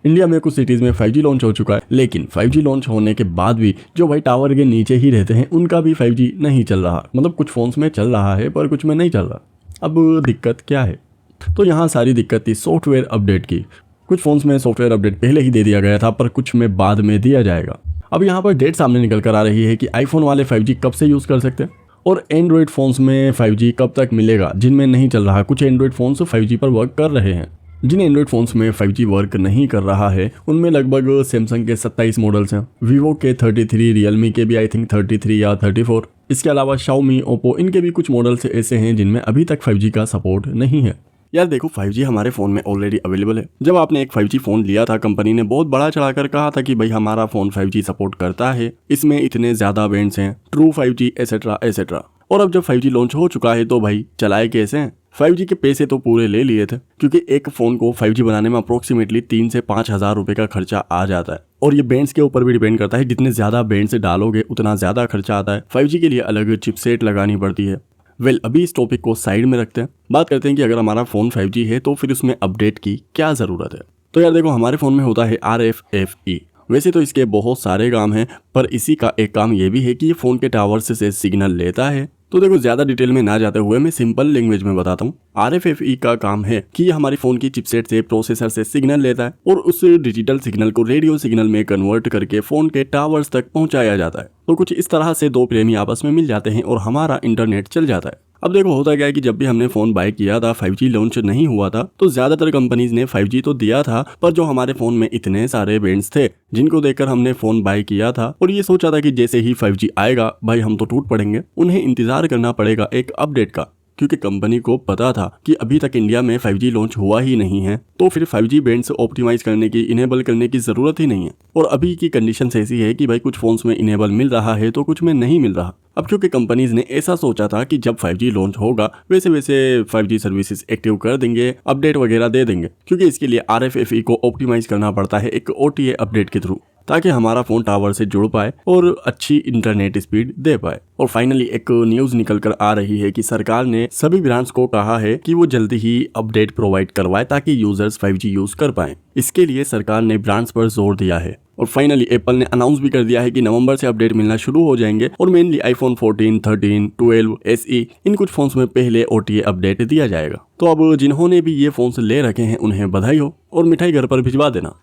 India में कुछ cities में 5G लॉन्च हो चुका है, लेकिन 5G लॉन्च होने के बाद भी जो भाई टावर के नीचे ही रहते हैं उनका भी 5G नहीं चल रहा। मतलब कुछ फ़ोन्स में चल रहा है पर कुछ में नहीं चल रहा। अब दिक्कत क्या है? तो यहाँ सारी दिक्कत थी सॉफ्टवेयर अपडेट की। कुछ फ़ोन्स में सॉफ्टवेयर अपडेट पहले ही दे दिया गया था, पर कुछ में बाद में दिया जाएगा। अब यहाँ पर डेट सामने निकल कर आ रही है कि आईफोन वाले 5G कब से यूज़ कर सकते हैं और एंड्रॉयड फ़ोन्स में 5G कब तक मिलेगा जिनमें नहीं चल रहा। कुछ एंड्रॉयड फ़ोन्स 5G पर वर्क कर रहे हैं। जिन एंड्रॉयड फ़ोन्स में 5G वर्क नहीं कर रहा है उनमें लगभग सैमसंग के 27 मॉडल्स हैं, वीवो के 33, रियलमी के भी आई थिंक 33 या 34। इसके अलावा शाओमी, ओप्पो, इनके भी कुछ मॉडल्स ऐसे हैं जिनमें अभी तक 5G का सपोर्ट नहीं है। यार देखो 5G हमारे फ़ोन में ऑलरेडी अवेलेबल है। जब आपने एक 5G फ़ोन लिया था, कंपनी ने बहुत बड़ा चढ़ाकर कहा था कि भाई हमारा फ़ोन 5G सपोर्ट करता है, इसमें इतने ज़्यादा बैंड्स हैं, ट्रू 5G एसेट्रा एसेट्रा। और अब जब 5G लॉन्च हो चुका है तो भाई चलाए कैसे हैं? 5G के पैसे तो पूरे ले लिए थे, क्योंकि एक फ़ोन को 5G बनाने में अप्रोक्सीमेटली 3 से 5 हज़ार रुपये का खर्चा आ जाता है। और ये बैंड्स के ऊपर भी डिपेंड करता है, जितने ज़्यादा बैंड्स डालोगे उतना ज़्यादा खर्चा आता है। 5G के लिए अलग चिपसेट लगानी पड़ती है। अभी इस टॉपिक को साइड में रखते हैं, बात करते हैं कि अगर हमारा फ़ोन 5G है तो फिर उसमें अपडेट की क्या ज़रूरत है। तो यार देखो हमारे फ़ोन में होता है RFFE। वैसे तो इसके बहुत सारे काम हैं, पर इसी का एक काम ये भी है कि ये फ़ोन के टावर्स से सिग्नल लेता है। तो देखो ज़्यादा डिटेल में ना जाते हुए मैं सिंपल लैंग्वेज में बताता हूँ। RFFE का काम है कि ये हमारी फ़ोन की चिपसेट से, प्रोसेसर से सिग्नल लेता है और उस डिजिटल सिग्नल को रेडियो सिग्नल में कन्वर्ट करके फ़ोन के टावर्स तक पहुँचाया जाता है। तो कुछ इस तरह से दो प्रेमी आपस में मिल जाते हैं और हमारा इंटरनेट चल जाता है। अब देखो होता क्या है कि जब भी हमने फ़ोन बाय किया था, 5G लॉन्च नहीं हुआ था, तो ज़्यादातर कंपनीज ने 5G तो दिया था, पर जो हमारे फ़ोन में इतने सारे बैंड्स थे जिनको देखकर हमने फ़ोन बाय किया था और ये सोचा था कि जैसे ही 5G आएगा भाई हम तो टूट पड़ेंगे, उन्हें इंतज़ार करना पड़ेगा एक अपडेट का, क्योंकि कंपनी को पता था कि अभी तक इंडिया में 5G लॉन्च हुआ ही नहीं है, तो फिर 5G बैंड्स ऑप्टिमाइज करने की, इनेबल करने की ज़रूरत ही नहीं है। और अभी की कंडीशन ऐसी है कि भाई कुछ फ़ोन्स में इनेबल मिल रहा है तो कुछ में नहीं मिल रहा। अब क्योंकि कंपनीज ने ऐसा सोचा था कि जब 5G लॉन्च होगा वैसे वैसे 5G सर्विसेज एक्टिव कर देंगे, अपडेट वगैरह दे देंगे, क्योंकि इसके लिए RFFE को ऑप्टिमाइज करना पड़ता है एक OTA अपडेट के थ्रू, ताकि हमारा फ़ोन टावर से जुड़ पाए और अच्छी इंटरनेट स्पीड दे पाए। और फाइनली एक न्यूज़ निकल कर आ रही है कि सरकार ने सभी ब्रांड्स को कहा है कि वो जल्दी ही अपडेट प्रोवाइड करवाए ताकि यूजर्स 5G यूज़ कर पाएं। इसके लिए सरकार ने ब्रांड्स पर जोर दिया है। और फाइनली एप्पल ने अनाउंस भी कर दिया है कि नवंबर से अपडेट मिलना शुरू हो जाएंगे और मेनली आईफोन 14, 13, 12, SE इन कुछ फ़ोन्स में पहले OTA अपडेट दिया जाएगा। तो अब जिन्होंने भी ये फ़ोन्स ले रखे हैं उन्हें बधाई हो और मिठाई घर पर भिजवा देना।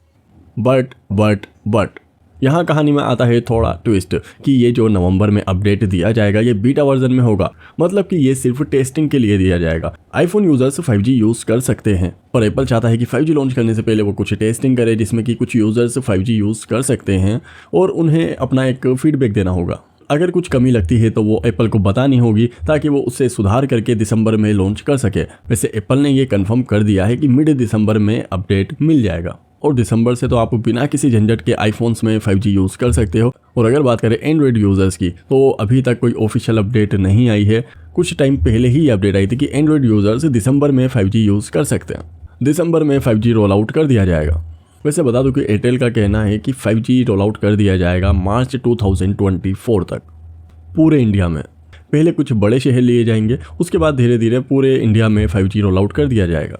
बट यहाँ कहानी में आता है थोड़ा ट्विस्ट कि ये जो नवंबर में अपडेट दिया जाएगा ये बीटा वर्जन में होगा, मतलब कि ये सिर्फ टेस्टिंग के लिए दिया जाएगा। आईफोन यूजर्स 5G यूज़ कर सकते हैं, पर एप्पल चाहता है कि 5G लॉन्च करने से पहले वो कुछ टेस्टिंग करे जिसमें कि कुछ यूजर्स 5G यूज़ कर सकते हैं और उन्हें अपना एक फीडबैक देना होगा। अगर कुछ कमी लगती है तो वो एप्पल को बतानी होगी ताकि वो उससे सुधार करके दिसंबर में लॉन्च कर सके। वैसे एप्पल ने ये कंफर्म कर दिया है कि मिड दिसंबर में अपडेट मिल जाएगा और दिसंबर से तो आप बिना किसी झंझट के आईफोन्स में 5G यूज़ कर सकते हो। और अगर बात करें एंड्रॉयड यूज़र्स की तो अभी तक कोई ऑफिशियल अपडेट नहीं आई है। कुछ टाइम पहले ही अपडेट आई थी कि एंड्रॉयड यूज़र्स दिसंबर में 5G यूज़ कर सकते हैं। दिसंबर में 5G रोल आउट कर दिया जाएगा। वैसे बता दूं कि एयरटेल का कहना है कि 5G रोल आउट कर दिया जाएगा मार्च 2024 तक पूरे इंडिया में। पहले कुछ बड़े शहर लिए जाएंगे, उसके बाद धीरे धीरे पूरे इंडिया में 5G रोल आउट कर दिया जाएगा।